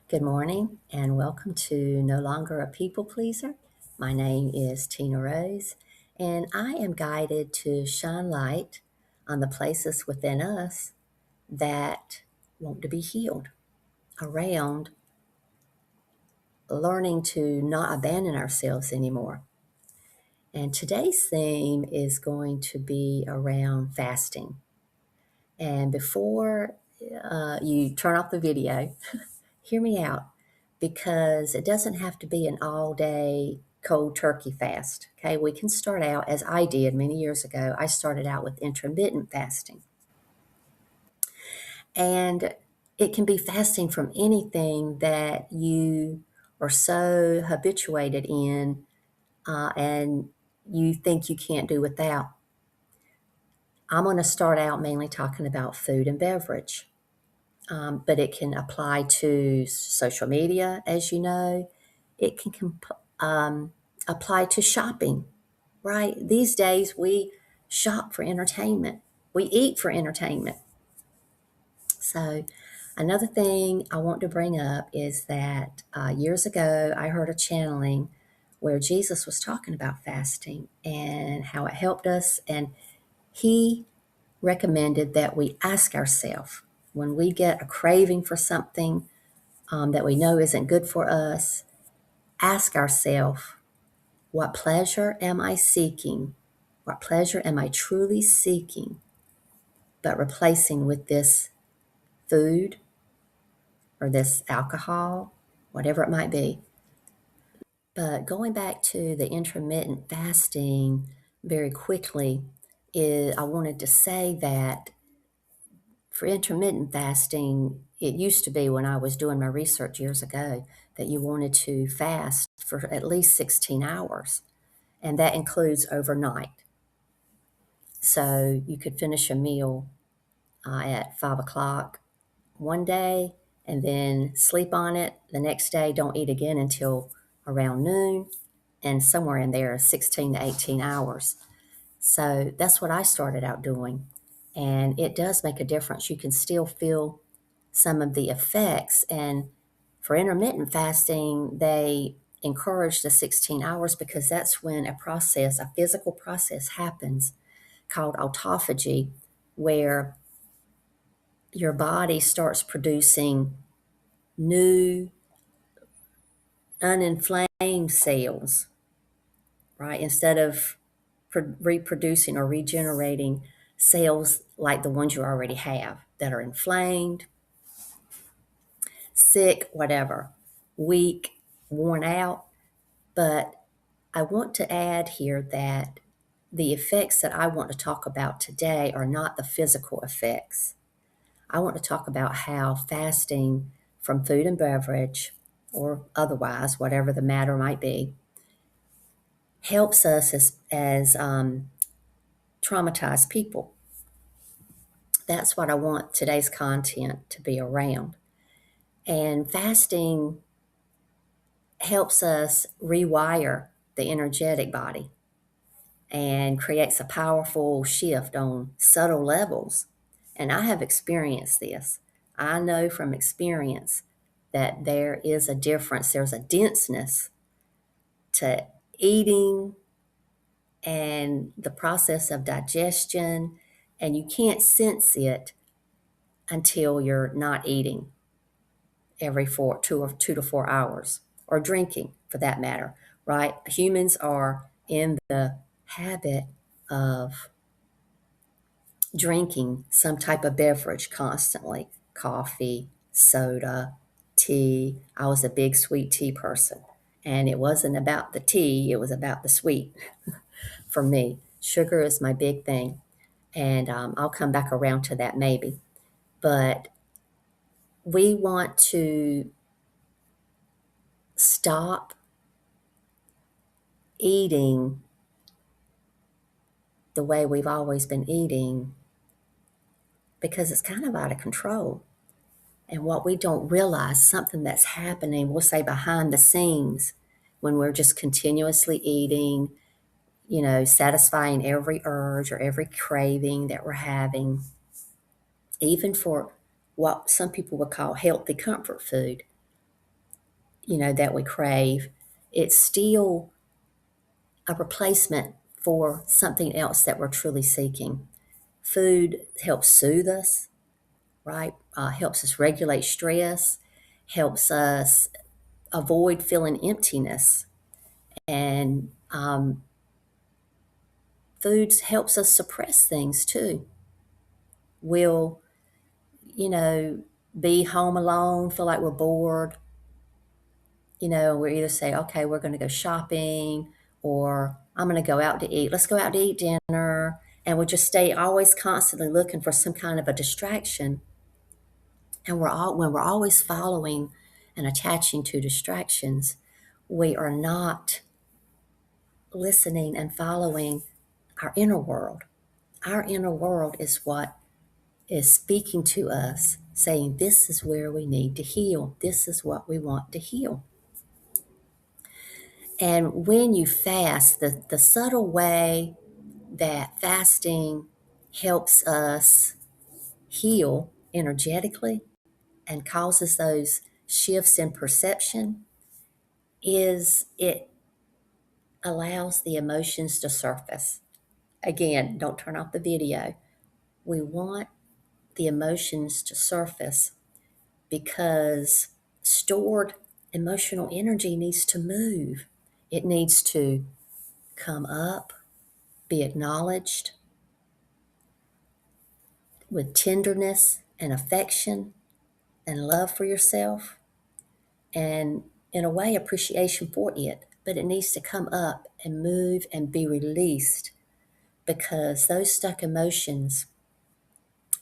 Good morning and welcome to No Longer a People Pleaser. My name is Tina Rose, and I am guided to shine light on the places within us that want to be healed, around learning to not abandon ourselves anymore. And today's theme is going to be around fasting. And before you turn off the video, hear me out, because it doesn't have to be an all day cold turkey fast. Okay, we can start out as I did many years ago. I started out with intermittent fasting, and it can be fasting from anything that you are so habituated in and you think you can't do without. I'm going to start out mainly talking about food and beverage. But it can apply to social media, as you know. It can apply to shopping, right? These days, we shop for entertainment, we eat for entertainment. So, another thing I want to bring up is that years ago, I heard a channeling where Jesus was talking about fasting and how it helped us. And he recommended that we ask ourselves when we get a craving for something that we know isn't good for us, ask ourselves, what pleasure am I seeking? What pleasure am I truly seeking, but replacing with this food or this alcohol, whatever it might be? But going back to the intermittent fasting very quickly, I wanted to say that for intermittent fasting, it used to be when I was doing my research years ago that you wanted to fast for at least 16 hours, and that includes overnight. So you could finish a meal at 5 o'clock one day and then sleep on it. The next day, don't eat again until around noon, and somewhere in there, 16 to 18 hours. So that's what I started out doing. And it does make a difference. You can still feel some of the effects. And for intermittent fasting, they encourage the 16 hours because that's when a physical process happens called autophagy, where your body starts producing new uninflamed cells, right? Instead of reproducing or regenerating cells like the ones you already have that are inflamed, sick, whatever, weak, worn out. But I want to add here that the effects that I want to talk about today are not the physical effects. I want to talk about how fasting from food and beverage, or otherwise, whatever the matter might be, helps us as traumatized people. That's what I want today's content to be around. And fasting helps us rewire the energetic body and creates a powerful shift on subtle levels. And I have experienced this. I know from experience that there is a difference, there's a denseness to eating and the process of digestion, and you can't sense it until you're not eating every 2 to 4 hours, or drinking for that matter, right? Humans are in the habit of drinking some type of beverage constantly: coffee, soda, tea. I was a big sweet tea person, and it wasn't about the tea, it was about the sweet for me. Sugar is my big thing, and I'll come back around to that maybe. But we want to stop eating the way we've always been eating because it's kind of out of control. And what we don't realize, something that's happening, we'll say behind the scenes, when we're just continuously eating, satisfying every urge or every craving that we're having, even for what some people would call healthy comfort food. that we crave, it's still a replacement for something else that we're truly seeking. Food helps soothe us, right? Helps us regulate stress, helps us avoid feeling emptiness. And food helps us suppress things too. We'll, you know, be home alone, feel like we're bored. We either say, okay, we're going to go shopping, or I'm going to go out to eat. Let's go out to eat dinner. And we just stay always constantly looking for some kind of a distraction. And when we're always following and attaching to distractions, we are not listening and following our inner world. Our inner world is what is speaking to us, saying, this is where we need to heal. This is what we want to heal. And when you fast, the subtle way that fasting helps us heal energetically and causes those shifts in perception is it allows the emotions to surface. Again, don't turn off the video. We want the emotions to surface because stored emotional energy needs to move. It needs to come up, be acknowledged with tenderness and affection and love for yourself, and in a way, appreciation for it. But it needs to come up and move and be released because those stuck emotions,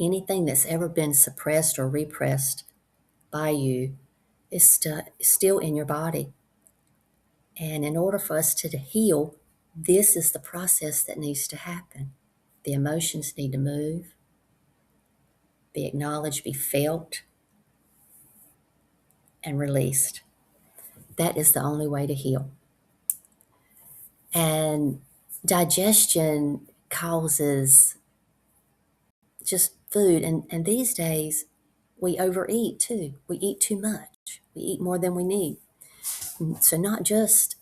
anything that's ever been suppressed or repressed by you, is still in your body. And in order for us to heal, this is the process that needs to happen. The emotions need to move, be acknowledged, be felt, and released. That is the only way to heal. And digestion causes just food. And these days, we overeat too. We eat too much. We eat more than we need. So, not just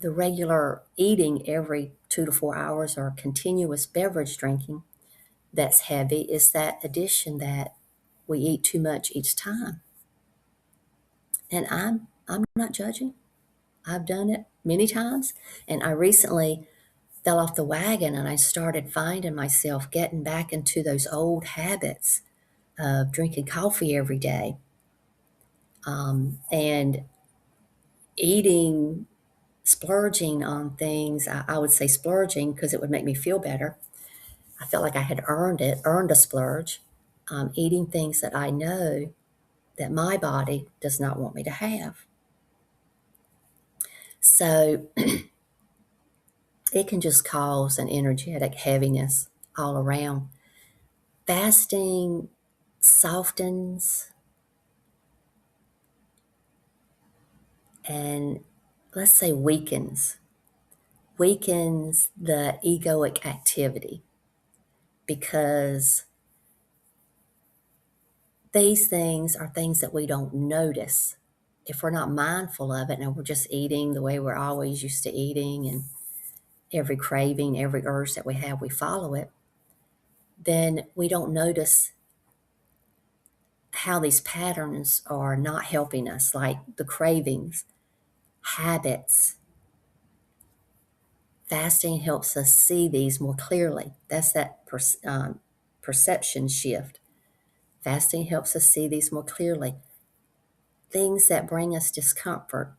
the regular eating every 2 to 4 hours or continuous beverage drinking that's heavy, is that addition that we eat too much each time. And I'm not judging. I've done it many times. And I recently fell off the wagon and I started finding myself getting back into those old habits of drinking coffee every day, and eating, splurging on things. I would say splurging because it would make me feel better. I felt like I had earned a splurge, eating things that I know that my body does not want me to have. So it can just cause an energetic heaviness all around. Fasting softens and, let's say, weakens the egoic activity, because these things are things that we don't notice. If we're not mindful of it and we're just eating the way we're always used to eating, and every craving, every urge that we have, we follow it, then we don't notice how these patterns are not helping us, like the cravings, habits. Fasting helps us see these more clearly. That's that perception shift. Fasting helps us see these more clearly. Things that bring us discomfort,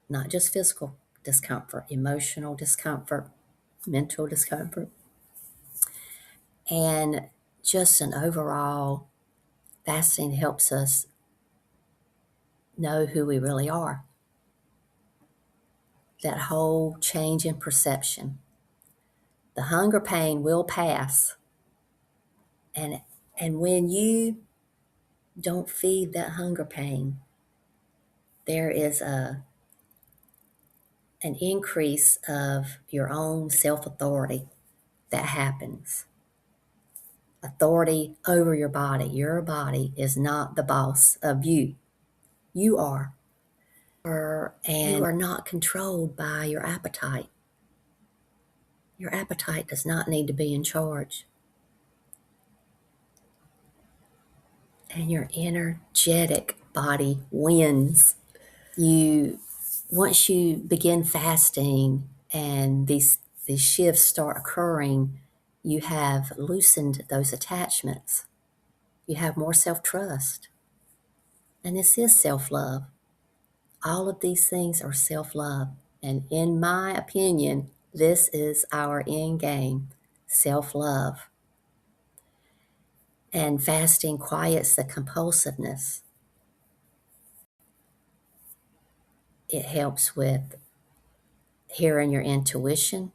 not just physical discomfort, emotional discomfort, mental discomfort, and just an overall, fasting helps us know who we really are. That whole change in perception. The hunger pain will pass. And when you don't feed that hunger pain, there is an increase of your own self-authority that happens. Authority over your body. Your body is not the boss of you. You are. and you are not controlled by your appetite. Your appetite does not need to be in charge. And your energetic body wins. Once you begin fasting and these shifts start occurring, you have loosened those attachments. You have more self-trust. And this is self-love. All of these things are self-love. And in my opinion, this is our end game, self-love. And fasting quiets the compulsiveness. It helps with hearing your intuition.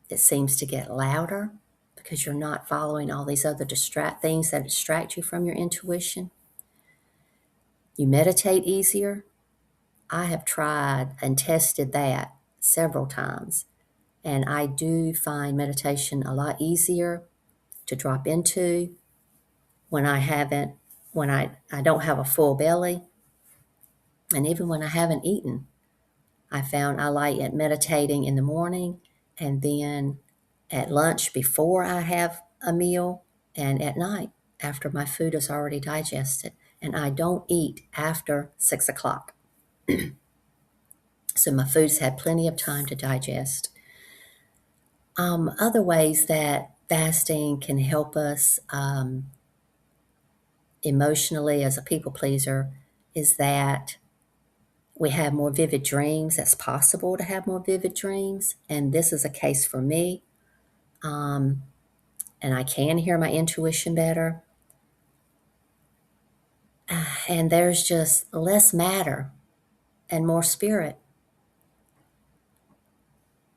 It seems to get louder because you're not following all these other things that distract you from your intuition. You meditate easier. I have tried and tested that several times, and I do find meditation a lot easier to drop into when I don't have a full belly, and even when I haven't eaten. I found I like it meditating in the morning and then at lunch before I have a meal and at night after my food is already digested. And I don't eat after 6 o'clock. So my food's had plenty of time to digest. Other ways that fasting can help us emotionally as a people pleaser is that we have more vivid dreams. It's possible to have more vivid dreams. And this is a case for me. And I can hear my intuition better. And there's just less matter and more spirit.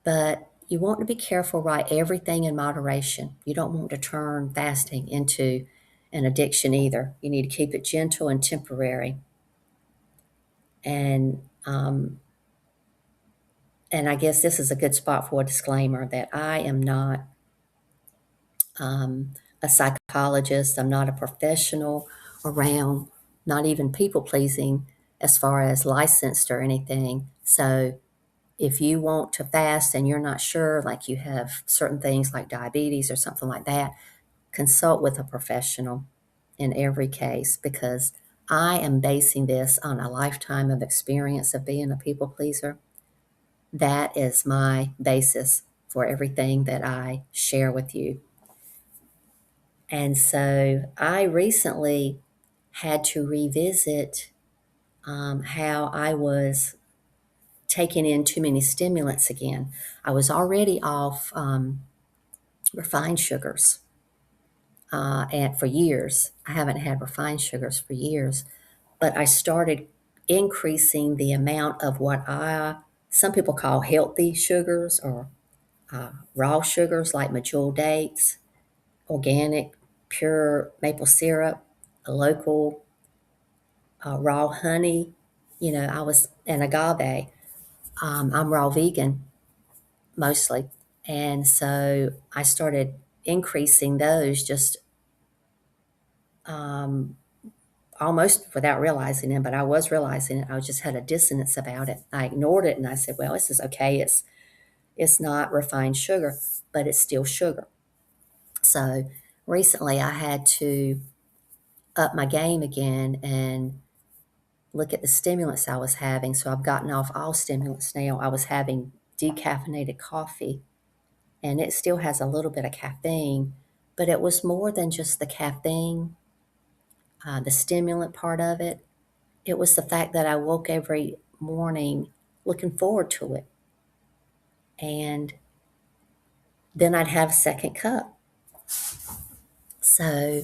But you want to be careful, right? Everything in moderation. You don't want to turn fasting into an addiction either. You need to keep it gentle and temporary. And I guess this is a good spot for a disclaimer that I am not a psychologist. I'm not a professional around, not even people pleasing as far as licensed or anything. So if you want to fast and you're not sure, like you have certain things like diabetes or something like that, consult with a professional in every case, because I am basing this on a lifetime of experience of being a people pleaser. That is my basis for everything that I share with you. And so I recently had to revisit how I was taking in too many stimulants again. I was already off refined sugars, and for years. I haven't had refined sugars for years, but I started increasing the amount of some people call healthy sugars or raw sugars like medjool dates, organic, pure maple syrup, a local raw honey. And agave. I'm raw vegan mostly. And so I started increasing those just almost without realizing it, but I was realizing it. I just had a dissonance about it. I ignored it and I said, well, this is okay. It's not refined sugar, but it's still sugar. So recently I had to up my game again and look at the stimulants I was having. So I've gotten off all stimulants now. I was having decaffeinated coffee, and it still has a little bit of caffeine, but it was more than just the caffeine, the stimulant part of it. It was the fact that I woke every morning looking forward to it. And then I'd have a second cup. So,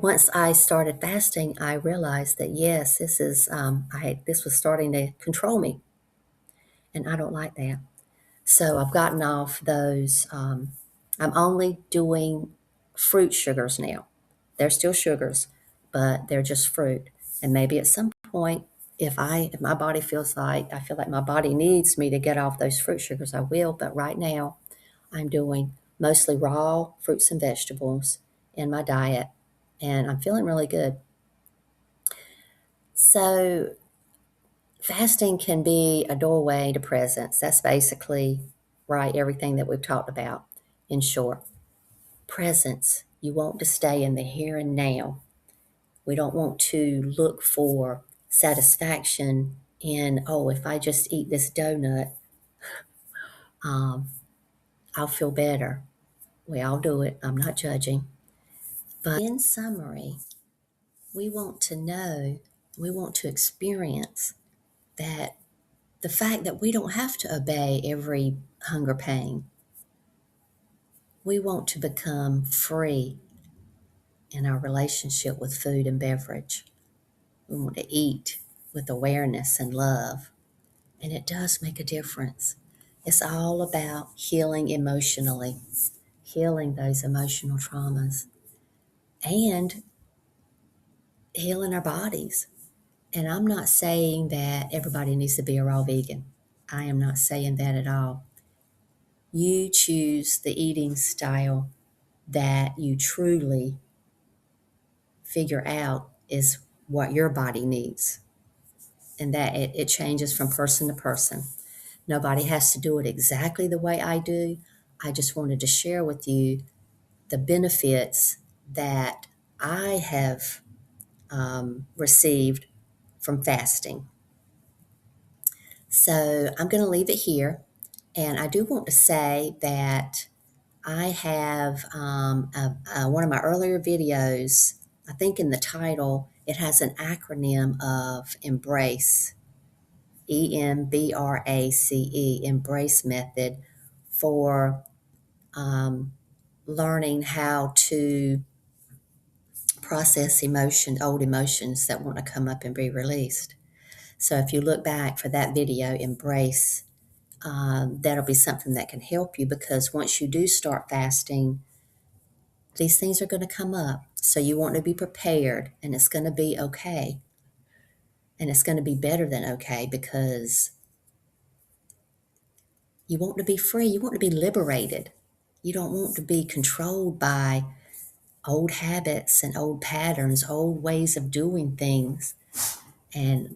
once I started fasting, I realized that yes, this was starting to control me, and I don't like that. So I've gotten off those. I'm only doing fruit sugars now. They're still sugars, but they're just fruit. And maybe at some point, if my body I feel like my body needs me to get off those fruit sugars, I will. But right now, I'm doing mostly raw fruits and vegetables in my diet, and I'm feeling really good. So, fasting can be a doorway to presence. That's basically right, everything that we've talked about in short. Presence. You want to stay in the here and now. We don't want to look for satisfaction in, oh, if I just eat this donut, um, I'll feel better. We all do it. I'm not judging. But in summary, we want to know, we want to experience that the fact that we don't have to obey every hunger pain. We want to become free in our relationship with food and beverage. We want to eat with awareness and love. And it does make a difference. It's all about healing emotionally, healing those emotional traumas, and healing our bodies. And I'm not saying that everybody needs to be a raw vegan. I am not saying that at all. You choose the eating style that you truly figure out is what your body needs. And that it changes from person to person. Nobody has to do it exactly the way I do. I just wanted to share with you the benefits that I have received from fasting. So I'm going to leave it here. And I do want to say that I have one of my earlier videos, I think in the title, it has an acronym of EMBRACE, EMBRACE, EMBRACE method for learning how to process old emotions that want to come up and be released. So if you look back for that video, Embrace, that'll be something that can help you, because once you do start fasting, these things are going to come up. So you want to be prepared, and it's going to be okay. And it's going to be better than okay, because you want to be free. You want to be liberated. You don't want to be controlled by old habits and old patterns, old ways of doing things. And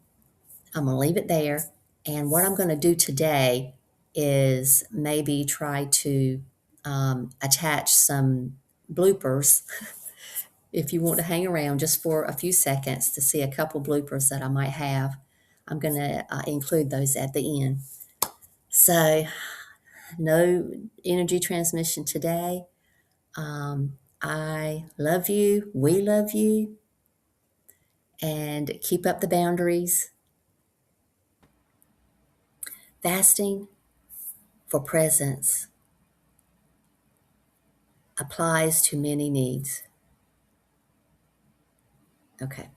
I'm going to leave it there. And what I'm going to do today is maybe try to attach some bloopers if you want to hang around just for a few seconds to see a couple bloopers that I might have. I'm going to include those at the end. So, no energy transmission today. I love you. We love you. And keep up the boundaries. Fasting for presence applies to many needs. Okay.